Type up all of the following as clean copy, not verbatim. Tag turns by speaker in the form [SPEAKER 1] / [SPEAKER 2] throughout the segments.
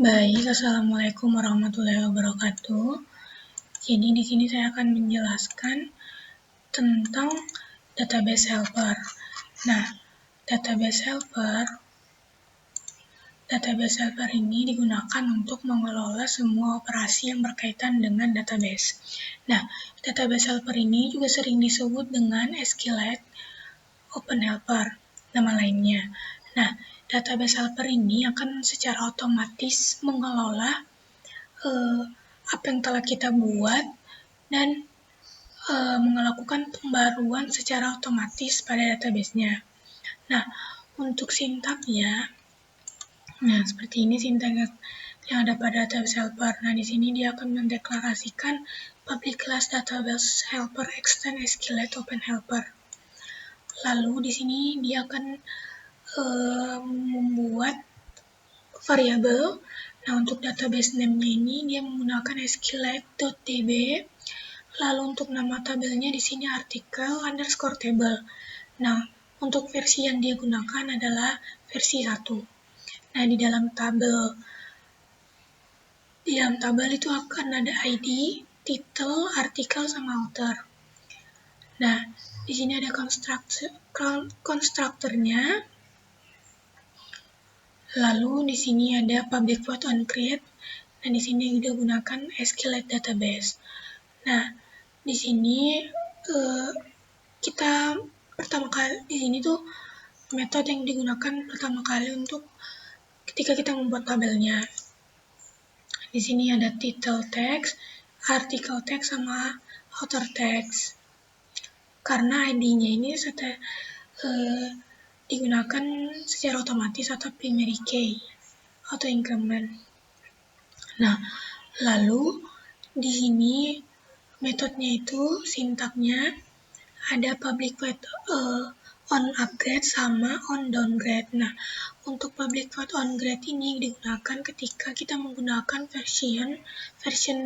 [SPEAKER 1] Baik, assalamualaikum warahmatullahi wabarakatuh. Jadi di sini saya akan menjelaskan tentang database helper. Nah, database helper ini digunakan untuk mengelola semua operasi yang berkaitan dengan database. Nah, database helper ini juga sering disebut dengan SQLite Open Helper, nama lainnya. Nah, database helper ini akan secara otomatis mengelola apa yang telah kita buat dan melakukan pembaruan secara otomatis pada database-nya. Nah, untuk sintaknya, seperti ini sintak yang ada pada database helper. Nah, di sini dia akan mendeklarasikan public class database helper extend SQLite Open Helper. Lalu di sini dia akan membuat variabel. Nah, untuk database name-nya ini dia menggunakan SQLite.db. Lalu untuk nama tabelnya di sini artikel underscore table. Nah, untuk versi yang dia gunakan adalah versi 1. Nah, di dalam tabel itu akan ada ID, title, artikel, sama author. Nah, di sini ada konstruktornya. Lalu di sini ada public void on create. Nah, di sini kita gunakan SQLite database. Nah, di sini kita pertama kali di sini tuh metode yang digunakan pertama kali untuk ketika kita membuat tabelnya. Di sini ada title text, article text, sama author text. Karena ID-nya ini digunakan secara otomatis atau primary key atau increment. Nah, lalu di sini metodenya itu sintaknya ada public void on upgrade sama on downgrade. Nah, untuk public void on grade ini digunakan ketika kita menggunakan version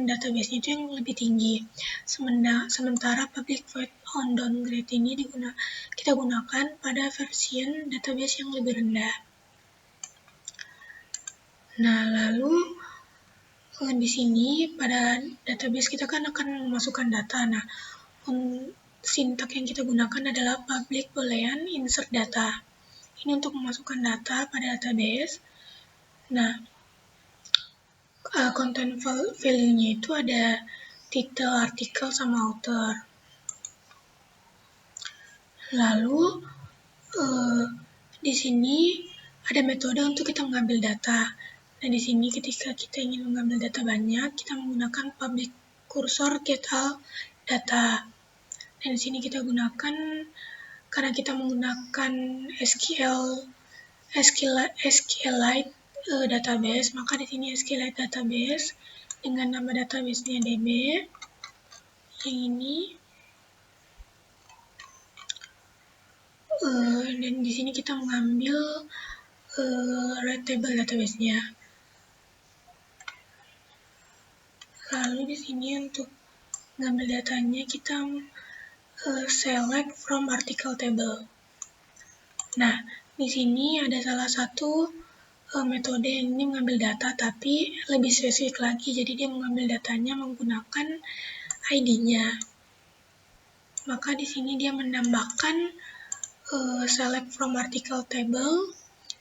[SPEAKER 1] database itu yang lebih tinggi. Sementara public void on downgrade ini kita gunakan pada version database yang lebih rendah. Nah, lalu di sini pada database kita kan akan memasukkan data. Nah, sintak yang kita gunakan adalah public boolean insert data. Ini untuk memasukkan data pada database. Nah, content value-nya itu ada title, artikel, sama author. Lalu di sini ada metode untuk kita mengambil data. Nah, di sini ketika kita ingin mengambil data banyak, kita menggunakan public cursor get all data. Dan di sini kita gunakan karena kita menggunakan SQLite database, maka di sini SQLite database dengan nama database-nya DB. Yang ini dan di sini kita mengambil table database-nya. Lalu di sini untuk mengambil datanya kita select from article table. Nah, di sini ada salah satu metode yang ini mengambil data tapi lebih spesifik lagi. Jadi dia mengambil datanya menggunakan ID-nya. Maka di sini dia menambahkan select from article table.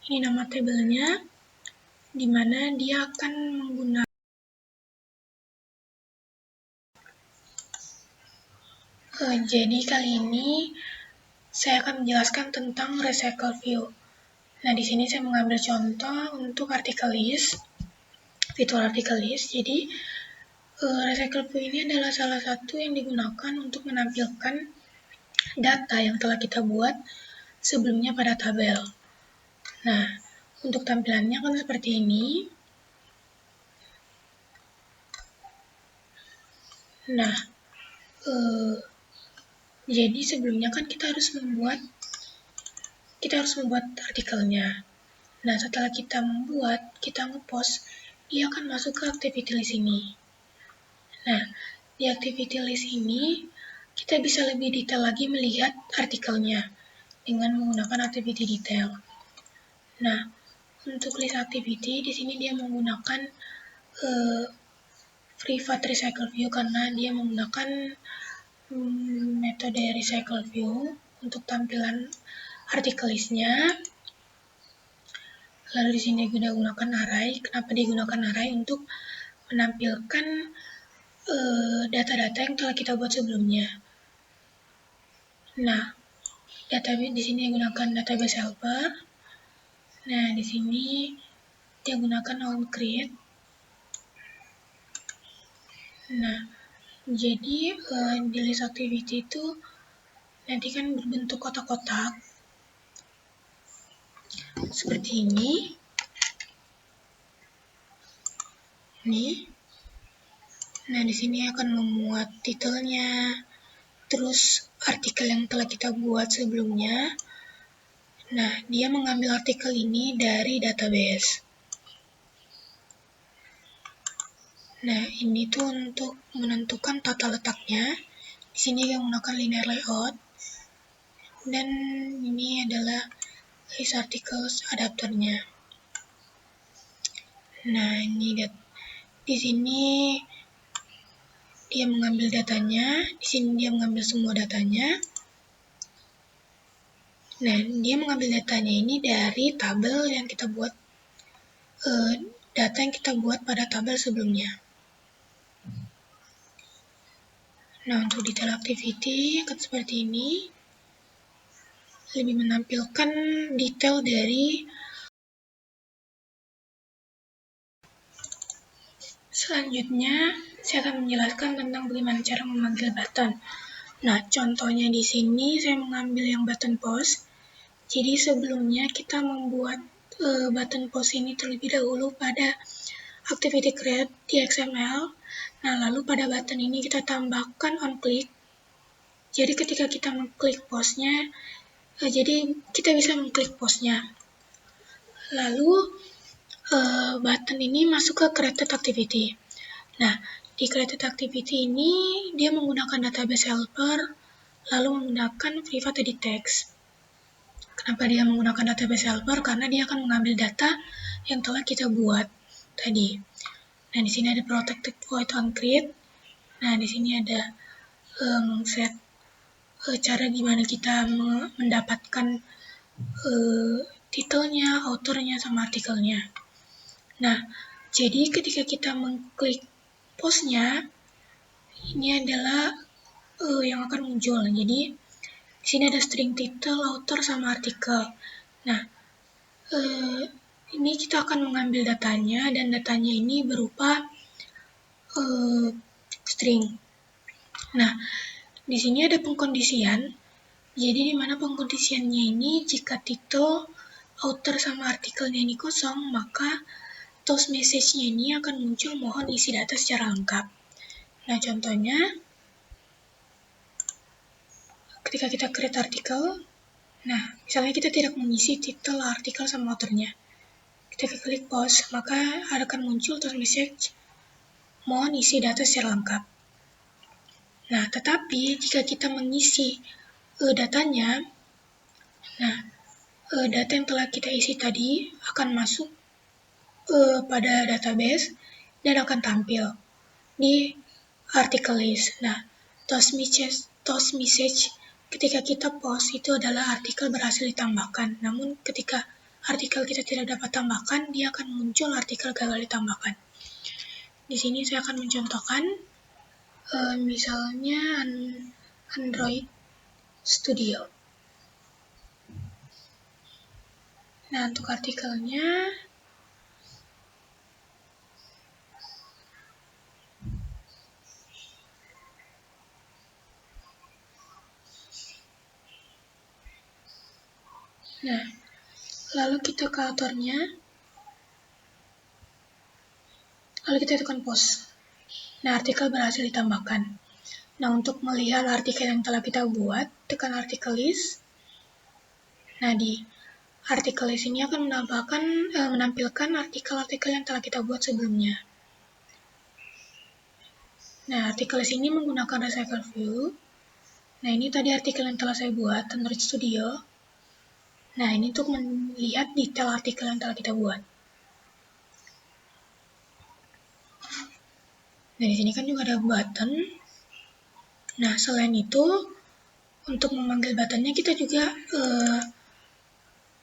[SPEAKER 1] Ini nama tabelnya, di mana dia akan menggunakan jadi kali ini saya akan menjelaskan tentang recycle view. Nah, di sini saya mengambil contoh untuk artikel list, virtual article list. Jadi recycle view ini adalah salah satu yang digunakan untuk menampilkan data yang telah kita buat sebelumnya pada tabel. Nah, untuk tampilannya kan seperti ini. Nah, jadi sebelumnya kan kita harus membuat artikelnya. Nah, setelah kita membuat, kita ngepost, dia akan masuk ke activity list ini. Nah, di activity list ini kita bisa lebih detail lagi melihat artikelnya dengan menggunakan activity detail. Nah, Untuk list activity, di sini dia menggunakan Privat Recycle View karena dia menggunakan metode Recycle View untuk tampilan artikel listnya. Lalu di sini kita gunakan array. Kenapa digunakan array? Untuk menampilkan data-data yang telah kita buat sebelumnya. Nah, database di sini gunakan database helper. Nah, di sini dia gunakan onCreate. Nah, jadi di list activity itu nanti kan berbentuk kotak-kotak seperti ini. Nih. Nah, di sini akan memuat titelnya, terus artikel yang telah kita buat sebelumnya. Nah, dia mengambil artikel ini dari database. Nah, ini tuh untuk menentukan tata letaknya. Di sini dia menggunakan linear layout. Dan ini adalah list articles adapternya. Nah, ini di sini dia mengambil datanya. Di sini dia mengambil semua datanya. Nah, dia mengambil datanya ini dari tabel yang kita buat, data yang kita buat pada tabel sebelumnya. Nah, untuk detail activity akan seperti ini. Lebih menampilkan detail dari. Selanjutnya, saya akan menjelaskan tentang bagaimana cara memanggil button. Nah, contohnya di sini saya mengambil yang button post. Jadi sebelumnya kita membuat button post ini terlebih dahulu pada activity create di XML. Nah, lalu pada button ini kita tambahkan onClick. Jadi ketika kita mengklik postnya, jadi kita bisa mengklik postnya. Lalu button ini masuk ke created activity. Nah, di created activity ini dia menggunakan database helper, lalu menggunakan privat edit text. Kenapa dia menggunakan database helper? Karena dia akan mengambil data yang telah kita buat tadi. Nah, di sini ada protected void onCreate. Nah, di sini ada set cara gimana kita mendapatkan titelnya, authornya, sama artikelnya. Nah, jadi ketika kita mengklik postnya, ini adalah yang akan muncul. Jadi di sini ada string title, author, sama artikel. Nah, ini kita akan mengambil datanya, dan datanya ini berupa string. Nah, di sini ada pengkondisian. Jadi di mana pengkondisiannya ini jika title, author, sama artikelnya ini kosong, maka toast message-nya ini akan muncul mohon isi data secara lengkap. Nah, contohnya ketika kita create artikel, nah, misalnya kita tidak mengisi titel, artikel, sama authornya. Kita klik post, maka akan muncul toast message mohon isi data secara lengkap. Nah, tetapi jika kita mengisi datanya, nah, data yang telah kita isi tadi akan masuk pada database dan akan tampil di article list. Nah, toast message ketika kita post itu adalah artikel berhasil ditambahkan. Namun ketika artikel kita tidak dapat tambahkan, dia akan muncul artikel gagal ditambahkan. Di sini saya akan mencontohkan misalnya Android Studio. Nah, untuk artikelnya nah, lalu kita ke authornya, lalu kita tekan post. Nah, artikel berhasil ditambahkan. Nah, untuk melihat artikel yang telah kita buat, tekan artikel list. Nah, di artikel list ini akan menampilkan artikel-artikel yang telah kita buat sebelumnya. Nah, artikel list ini menggunakan Recycle View. Nah, ini tadi artikel yang telah saya buat, Android Studio. Nah, ini untuk melihat detail artikel yang telah kita buat. Nah, di sini kan juga ada button. Nah, selain itu, untuk memanggil buttonnya kita juga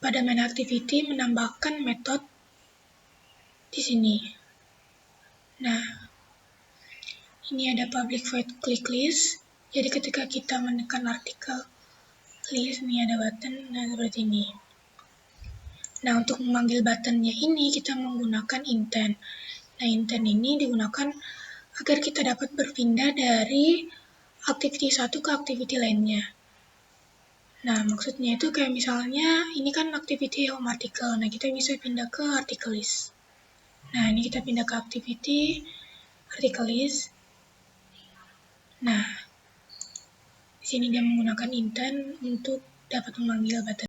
[SPEAKER 1] pada main activity menambahkan metode di sini. Nah, ini ada public void click list. Jadi ketika kita menekan artikel list, ini ada button, nah seperti ini. Nah, untuk memanggil buttonnya ini kita menggunakan intent. Nah, intent ini digunakan agar kita dapat berpindah dari activity satu ke activity lainnya. Nah, maksudnya itu kayak misalnya ini kan activity home article. Nah, kita bisa pindah ke article list. Nah, ini kita pindah ke activity article list. Nah, di sini dia menggunakan intent untuk dapat memanggil button.